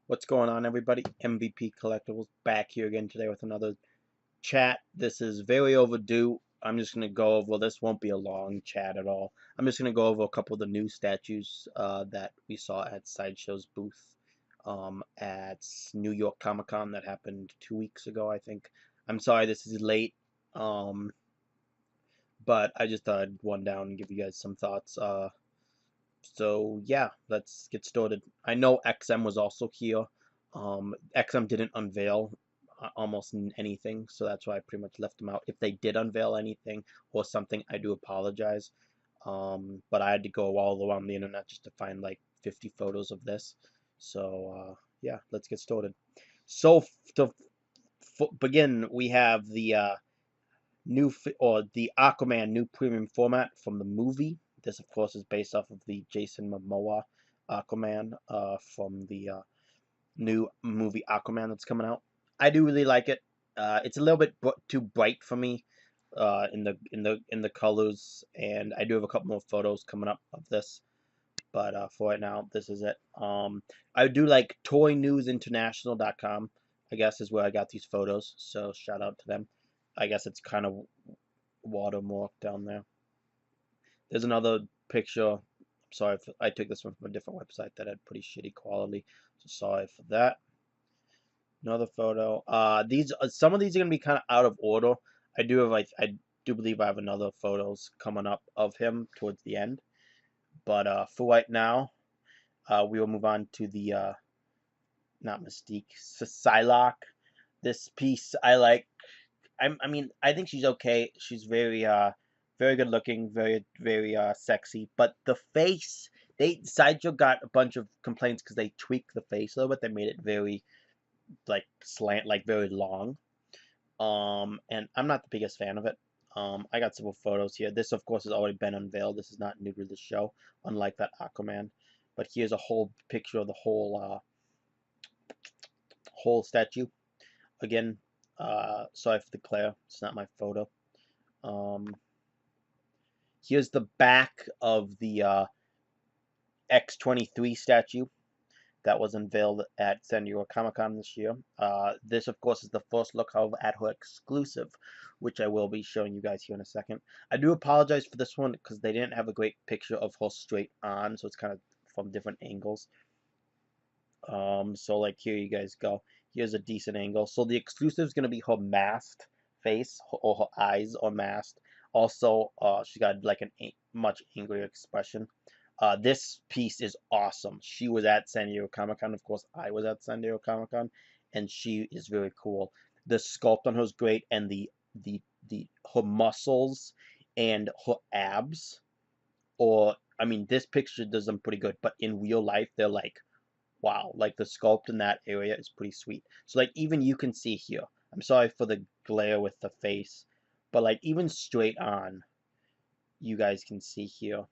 What's going on, everybody? MVP Collectables back here again today with another chat. This is very overdue. I'm just going to go over, well, this won't be a long chat at all. I'm just going to go over a couple of the new statues that we saw at Sideshow's booth at New York Comic Con that happened 2 weeks ago, I think. I'm sorry this is late, um, but I just thought I'd one down and give you guys some thoughts. So yeah, let's get started. I know XM was also here. XM didn't unveil almost anything, so that's why I pretty much left them out. If they did unveil anything or something, I do apologize. But I had to go all around the internet just to find like 50 photos of this. So yeah, let's get started. So to begin, we have the the Aquaman new premium format from the movie. This, of course, is based off of the Jason Momoa Aquaman from the new movie Aquaman that's coming out. I do really like it. It's a little bit too bright for me in the colors, and I do have a couple more photos coming up of this. But for right now, this is it. I do like ToyNewsInternational.com, I guess, is where I got these photos. So shout out to them. I guess it's kind of watermark down there. There's another picture. Sorry, I took this one from a different website that had pretty shitty quality. So sorry for that. Another photo. These some of these are gonna be kind of out of order. I do believe I have another photos coming up of him towards the end. But for right now, we will move on to the not Mystique, Psylocke. This piece I like. I mean, I think she's okay. She's very good looking, very sexy. But the face, Sideshow got a bunch of complaints because they tweaked the face a little bit. They made it very like slant, like very long. And I'm not the biggest fan of it. I got several photos here. This, of course, has already been unveiled. This is not new to the show, unlike that Aquaman. But here's a whole picture of the whole statue. Again, sorry for the glare. It's not my photo. Um, Here's the back of the X-23 statue that was unveiled at San Diego Comic-Con this year. This, of course, is the first look, however, at her exclusive, which I will be showing you guys here in a second. I do apologize for this one because they didn't have a great picture of her straight on, so it's kind of from different angles. So like here you guys go. Here's a decent angle. So the exclusive is going to be her masked face, or her eyes are masked. Also, she got like a much angrier expression. This piece is awesome. She was at San Diego Comic Con. Of course, I was at San Diego Comic Con, and she is very cool. The sculpt on her is great, and the her muscles and her abs, or I mean, this picture does them pretty good, but in real life, they're like wow, like the sculpt in that area is pretty sweet. So like even you can see here. I'm sorry for the glare with the face, but like even straight on, you guys can see here.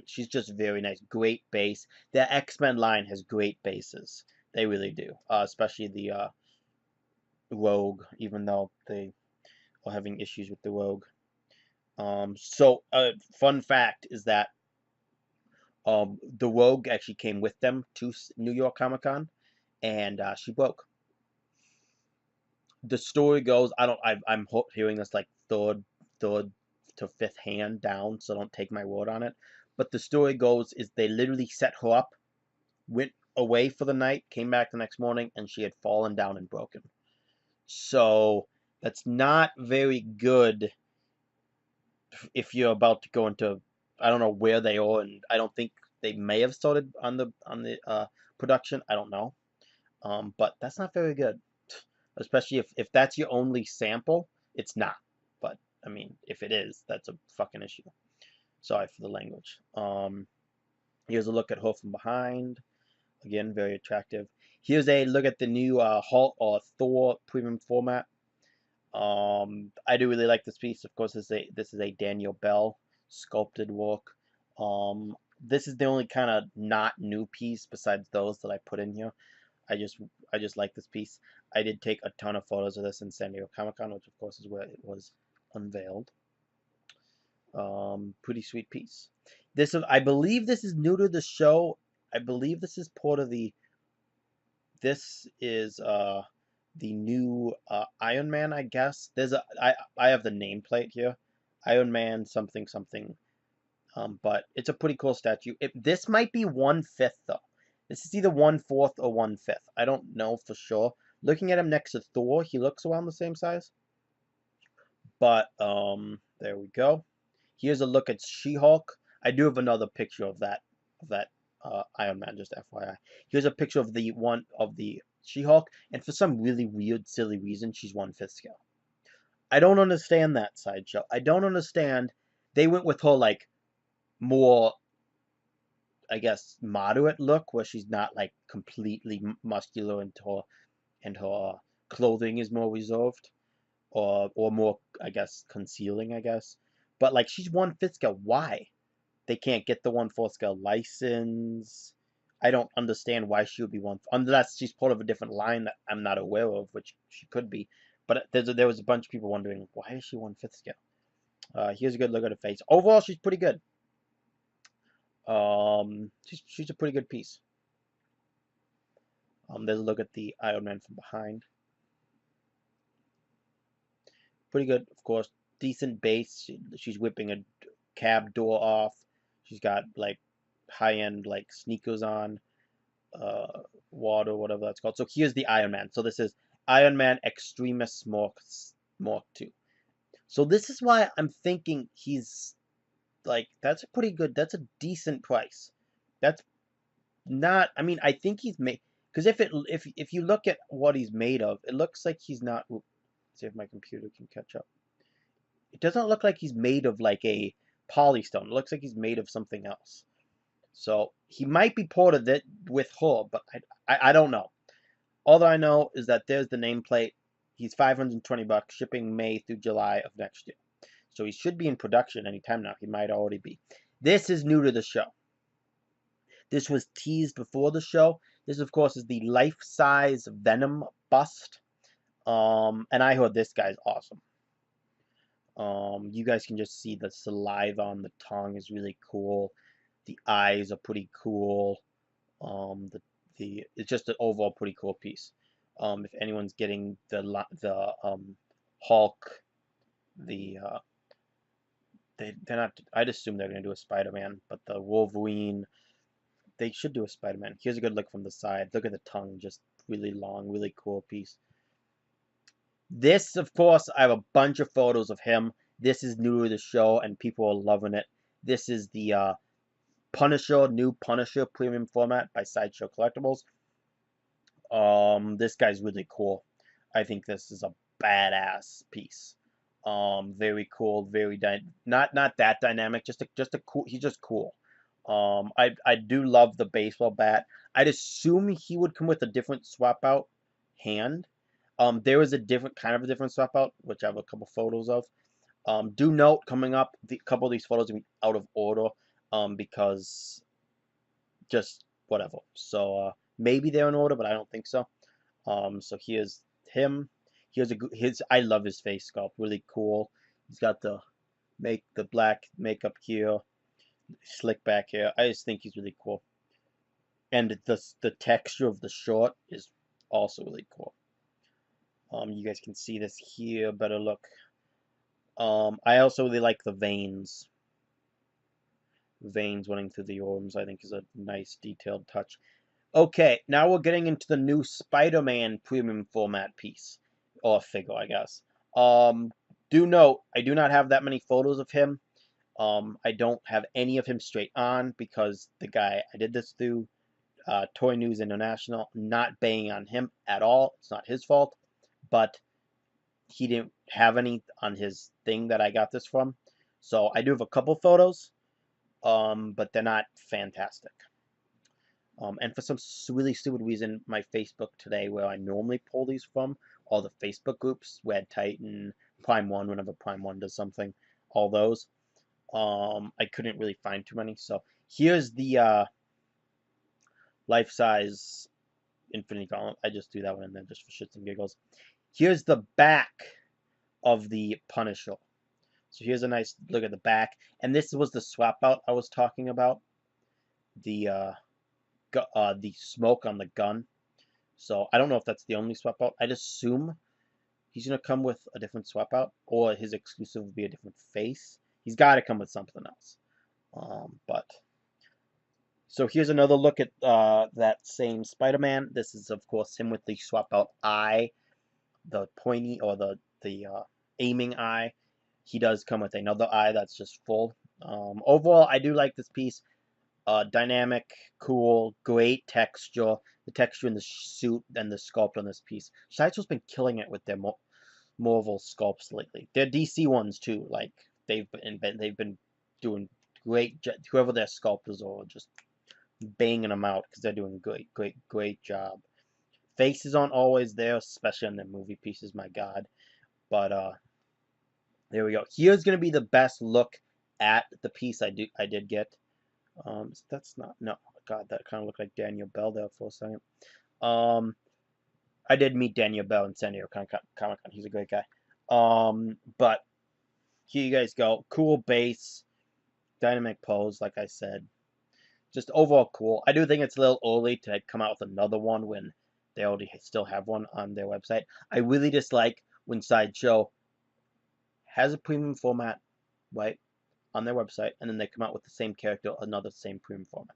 She's just very nice. Great base. The X-Men line has great bases. They really do. Especially the Rogue, even though they are having issues with the Rogue. So fun fact is that the Rogue actually came with them to New York Comic Con, and she broke. The story goes, I'm hearing this like third to fifth hand down, so don't take my word on it. But the story goes is they literally set her up, went away for the night, came back the next morning, and she had fallen down and broken. So that's not very good if you're about to go into. I don't know where they are, and I don't think they may have started on the production. I don't know, but that's not very good. Especially if that's your only sample, it's not. But I mean, if it is, that's a fucking issue. Sorry for the language. Here's a look at her from behind. Again, very attractive. Here's a look at the new Hulk or Thor premium format. I do really like this piece. Of course, this is a Daniel Bell sculpted work. This is the only kind of not new piece besides those that I put in here. I just I just like this piece. I did take a ton of photos of this in San Diego Comic Con, which of course is where it was unveiled. Pretty sweet piece. I believe this is new to the show. I believe this is part of the this is the new Iron Man, I guess. I have the nameplate here, Iron Man something something. But it's a pretty cool statue. This might be 1/5 though. This is either 1/4 or 1/5. I don't know for sure. Looking at him next to Thor, he looks around the same size. But there we go. Here's a look at She-Hulk. I do have another picture of that Iron Man, just FYI. Here's a picture of the She-Hulk, and for some really weird, silly reason, she's 1/5 scale. I don't understand that, Sideshow. I don't understand. They went with her like more, I guess, moderate look, where she's not like completely muscular and her clothing is more reserved, or more, I guess, concealing, I guess. But like she's 1/5 scale. Why? They can't get the 1/4 scale license. I don't understand why she would be one, unless she's part of a different line that I'm not aware of, which she could be. But there was a bunch of people wondering, why is she 1/5 scale? Here's a good look at her face. Overall, she's pretty good. She's a pretty good piece. There's a look at the Iron Man from behind. Pretty good, of course. Decent base. She's whipping a cab door off. She's got like high-end like sneakers on, water, whatever that's called. So here's the Iron Man. So this is Iron Man Extremis Mark 2. So this is why I'm thinking he's like, that's a pretty good, that's a decent price. That's not, I mean, I think he's made, because if you look at what he's made of, it looks like he's not. Let's see if my computer can catch up. It doesn't look like he's made of like a polystone. It looks like he's made of something else. So he might be ported it with her, but I don't know. All that I know is that there's the nameplate. He's $520, shipping May through July of next year. So he should be in production anytime now. He might already be. This is new to the show. This was teased before the show. This, of course, is the life-size Venom bust. And I heard this guy's awesome. You guys can just see the saliva on the tongue is really cool. The eyes are pretty cool. It's just an overall pretty cool piece. If anyone's getting the Hulk, they're not. I'd assume they're gonna do a Spider-Man, but the Wolverine, they should do a Spider-Man. Here's a good look from the side. Look at the tongue, just really long, really cool piece. This, of course, I have a bunch of photos of him. This is new to the show, and people are loving it. This is the Punisher, new Punisher premium format by Sideshow Collectables. This guy's really cool. I think this is a badass piece. Very cool, very not that dynamic, just a cool. He's just cool. I do love the baseball bat. I'd assume he would come with a different swap out hand. There is a different swap out, which I have a couple photos of. Do note, coming up, a couple of these photos are out of order, because just whatever. So maybe they're in order, but I don't think so. So here's him. I love his face sculpt, really cool. He's got the black makeup here, slick back hair. I just think he's really cool. And the texture of the short is also really cool. You guys can see this here, better look. I also really like the veins. Veins running through the arms, I think, is a nice detailed touch. Okay, now we're getting into the new Spider-Man premium format piece. Or figure, I guess. Do note, I do not have that many photos of him. I don't have any of him straight on, because the guy I did this through, Toy News International, not banging on him at all. It's not his fault. But he didn't have any on his thing that I got this from. So I do have a couple photos, but they're not fantastic. And for some really stupid reason, my Facebook today, where I normally pull these from, all the Facebook groups, Red Titan, Prime 1, whenever Prime 1 does something, all those, I couldn't really find too many. So here's the life-size Infinity Gauntlet. I just threw that one in there just for shits and giggles. Here's the back of the Punisher. So here's a nice look at the back. And this was the swap out I was talking about. The smoke on the gun. So I don't know if that's the only swap out. I'd assume he's gonna come with a different swap out, or his exclusive would be a different face. He's got to come with something else. But so here's another look at that same Spider-Man. This is of course him with the swap out eye, the pointy or the aiming eye. He does come with another eye that's just full. Overall, I do like this piece. Dynamic, cool, great texture. The texture in the suit and the sculpt on this piece. Sideshow's been killing it with their Marvel sculpts lately. Their DC ones too. Like they've been doing great. Whoever their sculptors are, just banging them out because they're doing great job. Faces aren't always there, especially in the movie pieces. My God, but there we go. Here's gonna be the best look at the piece I did get. That's not, no, God, that kind of looked like Daniel Bell there for a second. I did meet Daniel Bell in San Diego Comic-Con. He's a great guy. But here you guys go. Cool base, dynamic pose, like I said. Just overall cool. I do think it's a little early to come out with another one when they already still have one on their website. I really dislike when Sideshow has a premium format, right, on their website, and then they come out with the same character, another same premium format.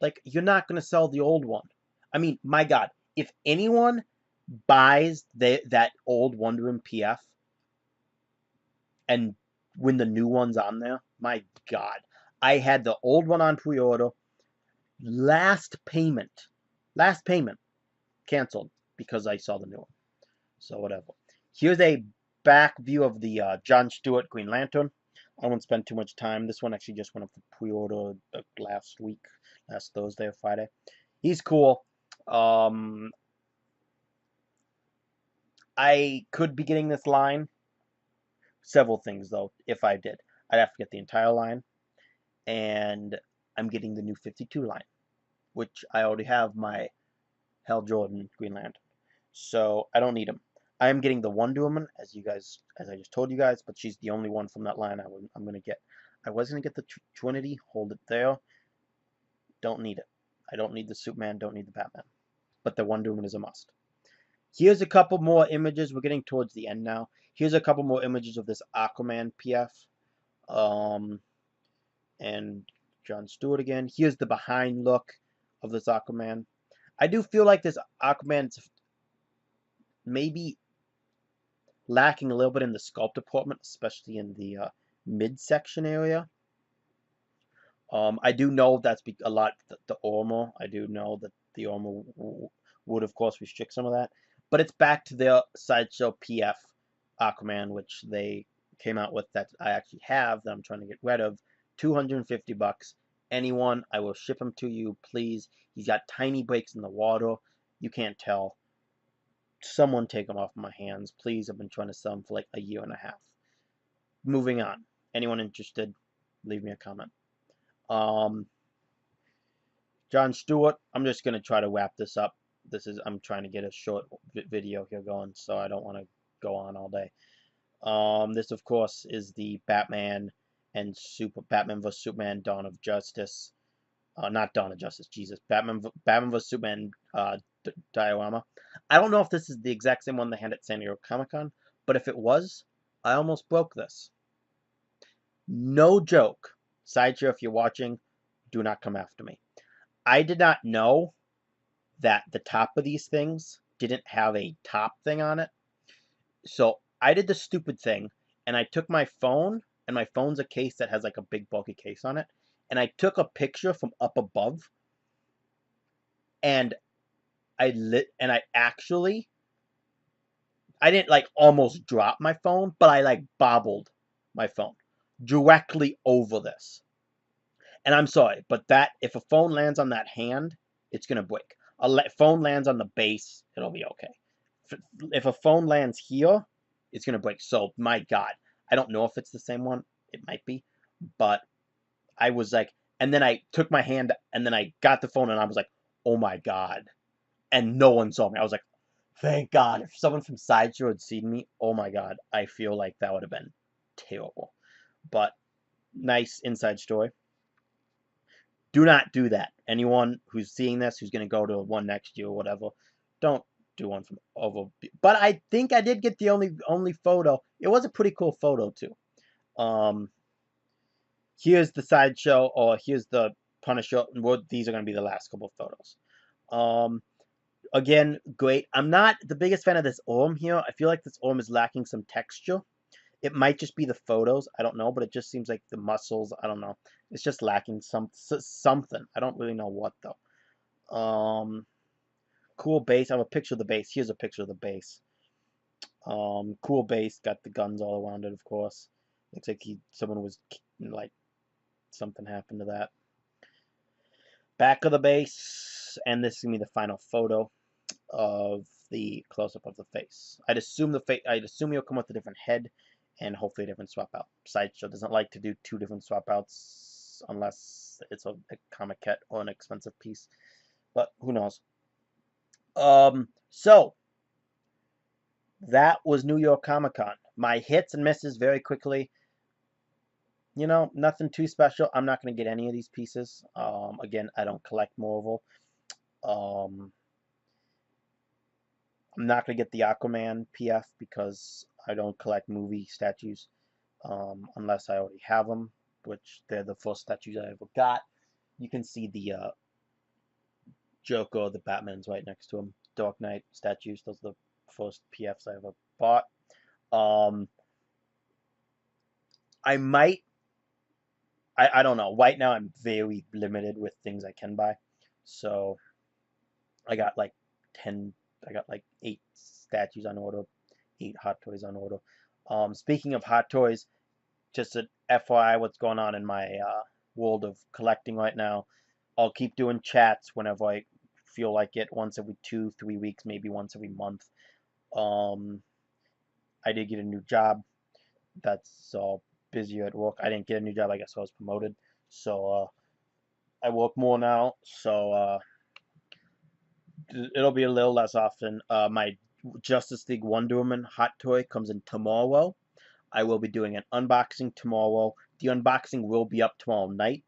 Like, you're not going to sell the old one. I mean, my God, if anyone buys that old Wonder Woman PF and when the new one's on there, my God. I had the old one on pre-order. Last payment canceled because I saw the new one. So whatever. Here's a back view of the John Stewart Green Lantern. I won't spend too much time. This one actually just went up for pre-order last Thursday or Friday. He's cool. I could be getting this line. Several things, though, if I did. I'd have to get the entire line. And I'm getting the new 52 line, which I already have my Hal Jordan Green Lantern. So I don't need him. I am getting the Wonder Woman, as I just told you guys, but she's the only one from that line I'm going to get. I was going to get the Trinity. Hold it there. Don't need it. I don't need the Superman. Don't need the Batman. But the Wonder Woman is a must. Here's a couple more images. We're getting towards the end now. Here's a couple more images of this Aquaman PF. And John Stewart again. Here's the behind look of this Aquaman. I do feel like this Aquaman's maybe lacking a little bit in the sculpt department, especially in the midsection area. I do know that's a lot the armor. I do know that the armor would, of course, restrict some of that. But it's back to their Sideshow PF Aquaman, which they came out with that I actually have that I'm trying to get rid of. $250. Anyone, I will ship him to you, please. He's got tiny breaks in the water. You can't tell. Someone take him off my hands, please. I've been trying to sell him for like a year and a half. Moving on. Anyone interested, leave me a comment. John Stewart, I'm just going to try to wrap this up. I'm trying to get a short video here going, so I don't want to go on all day. This, of course, is the Batman and Batman vs. Superman Dawn of Justice. Not Dawn of Justice, Jesus. Batman vs. Superman diorama. I don't know if this is the exact same one they had at San Diego Comic-Con, but if it was, I almost broke this. No joke. Sideshow, if you're watching, do not come after me. I did not know that the top of these things didn't have a top thing on it. So I did the stupid thing, and I took my phone, and my phone's a case that has like a big bulky case on it, and I took a picture from up above, and I didn't like almost drop my phone, but I like bobbled my phone directly over this. And I'm sorry, but if a phone lands on that hand, it's gonna break. A phone lands on the base, it'll be okay. If a phone lands here, it's gonna break. So my God, I don't know if it's the same one. It might be, but I was like, and then I took my hand, and then I got the phone, and I was like, oh my God, and no one saw me. I was like, thank God. If someone from Sideshow had seen me, oh my God, I feel like that would have been terrible. But nice inside story. Do not do that. Anyone who's seeing this, who's going to go to one next year or whatever, don't do one from over. But I think I did get the only photo. It was a pretty cool photo too. Here's the Sideshow, or here's the Punisher. These are going to be the last couple of photos. Again, great. I'm not the biggest fan of this arm here. I feel like this arm is lacking some texture. It might just be the photos. I don't know, but it just seems like the muscles. I don't know. It's just lacking something. I don't really know what though. Cool base. I have a picture of the base. Here's a picture of the base. Cool base. Got the guns all around it, of course. Looks like someone was like something happened to that. Back of the base, and this is gonna be the final photo of the close-up of the face. I'd assume you'll come with a different head and hopefully a different swap out. Sideshow doesn't like to do 2 different swap outs unless it's a comic kit or an expensive piece, but who knows. So that was New York Comic Con. My hits and misses very quickly. You know, nothing too special. I'm not going to get any of these pieces. Again, I don't collect Marvel. I'm not going to get the Aquaman PF because I don't collect movie statues unless I already have them, which they're the first statues I ever got. You can see the Joker, the Batman's right next to him. Dark Knight statues, those are the first PFs I ever bought. I don't know. Right now I'm very limited with things I can buy. So I got like 8 statues on order, 8 Hot Toys on order. Speaking of Hot Toys, just an FYI what's going on in my world of collecting right now. I'll keep doing chats whenever I feel like it, once every 2-3 weeks, maybe once every month. I did get a new job. That's all busier at work. I didn't get a new job, I guess I was promoted. So I work more now, so it'll be a little less often. My Justice League Wonder Woman Hot Toy comes in tomorrow. I will be doing an unboxing tomorrow. The unboxing will be up tomorrow night.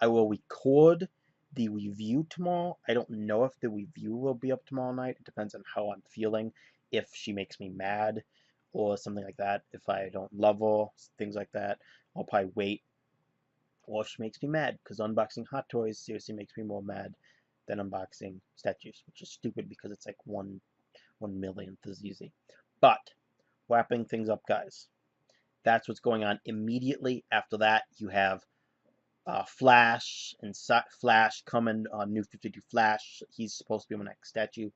I will record the review tomorrow. I don't know if the review will be up tomorrow night. It depends on how I'm feeling. If she makes me mad or something like that. If I don't love her, things like that. I'll probably wait. Or if she makes me mad, because unboxing Hot Toys seriously makes me more mad than unboxing statues, which is stupid because it's like 1/1,000,000th is easy. But wrapping things up, guys. That's what's going on. Immediately after that, you have Flash and Flash coming on New 52 Flash. He's supposed to be my next statue.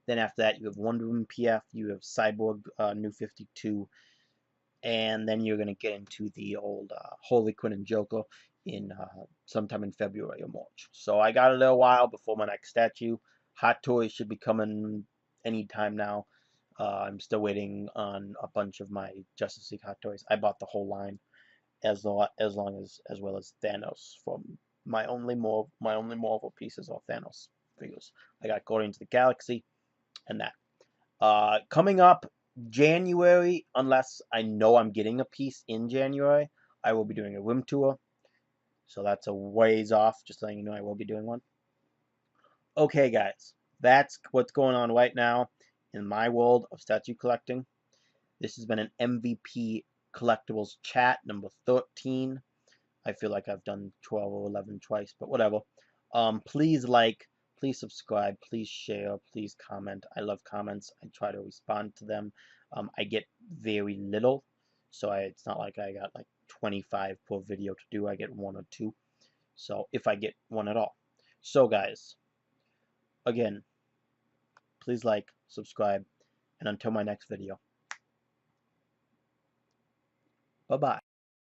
Then after that, you have Wonder Woman PF. You have Cyborg New 52. And then you're going to get into the old Harley Quinn and Joker in sometime in February or March. So I got a little while before my next statue. Hot Toys should be coming anytime now. I'm still waiting on a bunch of my Justice League Hot Toys. I bought the whole line, as well as Thanos. From my only Marvel pieces are Thanos figures. I got Guardians of the Galaxy and that. Coming up January, unless I know I'm getting a piece in January, I will be doing a room tour. So that's a ways off, just letting you know I will be doing one. Okay, guys, that's what's going on right now in my world of statue collecting. This has been an MVP Collectables chat number 13. I feel like I've done 12 or 11 twice, but whatever. Please like, please subscribe, please share, please comment. I love comments. I try to respond to them. I get very little, so it's not like I got like 25 per video to do. I get 1 or 2. So if I get 1 at all. So guys, again, please like, subscribe, and until my next video, bye-bye.